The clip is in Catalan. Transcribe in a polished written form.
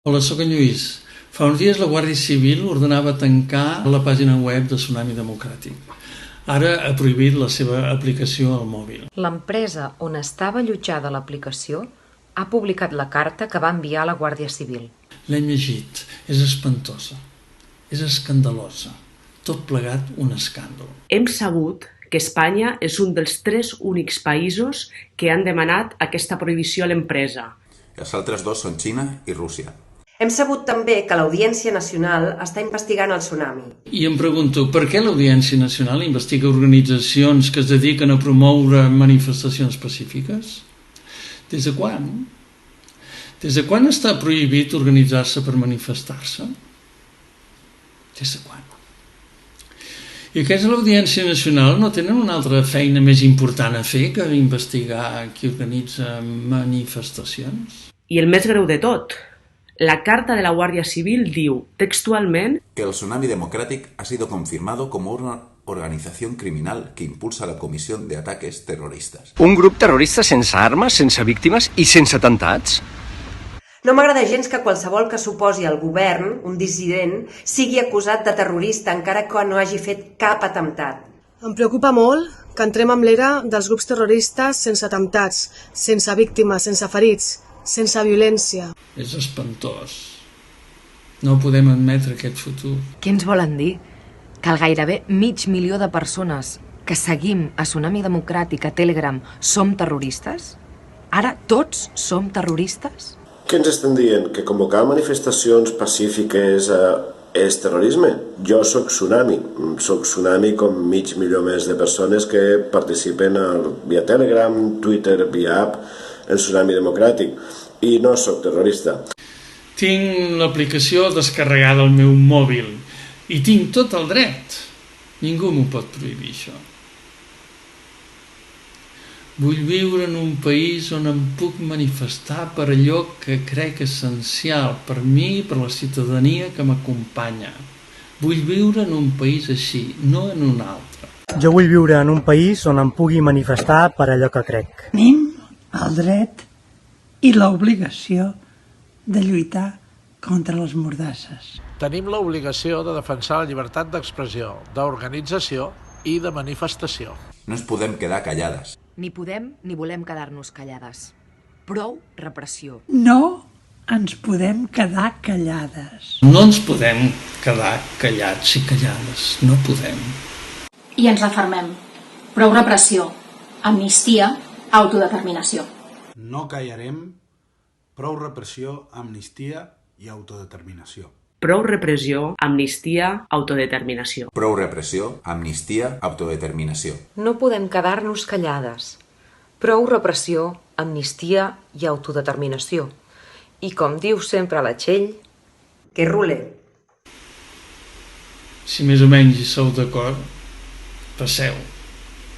Hola, soc en Lluís. Fa uns dies la Guàrdia Civil ordenava tancar la pàgina web de Tsunami Democràtic. Ara ha prohibit la seva aplicació al mòbil. L'empresa on estava allotjada l'aplicació ha publicat la carta que va enviar a la Guàrdia Civil. L'hem llegit. És espantosa. És escandalosa. Tot plegat un escàndol. Hem sabut que Espanya és un dels 3 únics països que han demanat aquesta prohibició a l'empresa. Els altres 2 són Xina i Rússia. Hem sabut també que l'Audiència Nacional està investigant el tsunami. I em pregunto, per què l'Audiència Nacional investiga organitzacions que es dediquen a promoure manifestacions pacífiques? Des de quan? Des de quan està prohibit organitzar-se per manifestar-se? Des de quan? I aquests de l'Audiència Nacional no tenen una altra feina més important a fer que investigar qui organitza manifestacions? I el més greu de tot, la carta de la Guàrdia Civil diu textualment que el Tsunami Democrátic ha sido confirmado como una organización criminal que impulsa la comisión de ataques terroristas. Un grup terrorista sense armes, sense víctimes i sense atemptats? No m'agrada gens que qualsevol que s'oposi al govern, un dissident, sigui acusat de terrorista encara que no hagi fet cap atemptat. Em preocupa molt que entrem en l'era dels grups terroristes sense atemptats, sense víctimes, sense ferits, sense violència. És espantós. No podem admetre aquest futur. Què ens volen dir? Que el gairebé 500.000 de persones que seguim a Tsunami Democràtic a Telegram som terroristes? Ara tots som terroristes? Què ens estan dient? Que convocar manifestacions pacífiques és terrorisme? Jo sóc Tsunami com 500.000 més de persones que participen via Telegram, Twitter, via app, el Tsunami Democràtic, i no sóc terrorista. Tinc l'aplicació descarregada al meu mòbil i tinc tot el dret. Ningú m'ho pot prohibir, això. Vull viure en un país on em puc manifestar per allò que crec essencial per mi i per la ciutadania que m'acompanya. Vull viure en un país així, no en un altre. Jo vull viure en un país on em pugui manifestar per allò que crec. Tenim el dret i l'obligació de lluitar contra les mordasses. Tenim l'obligació de defensar la llibertat d'expressió, d'organització i de manifestació. No ens podem quedar callades. Ni podem ni volem quedar-nos callades. Prou repressió. No ens podem quedar callades. No ens podem quedar callats i callades. No podem. I ens refermem. Prou repressió. Amnistia, autodeterminació. No callarem. Prou repressió, amnistia i autodeterminació. prou repressió, amnistia, autodeterminació. Prou repressió, amnistia, autodeterminació. No podem quedar-nos callades. Prou repressió, amnistia i autodeterminació. I com diu sempre la Txell, que rule. Si més o menys hi sou d'acord, passeu.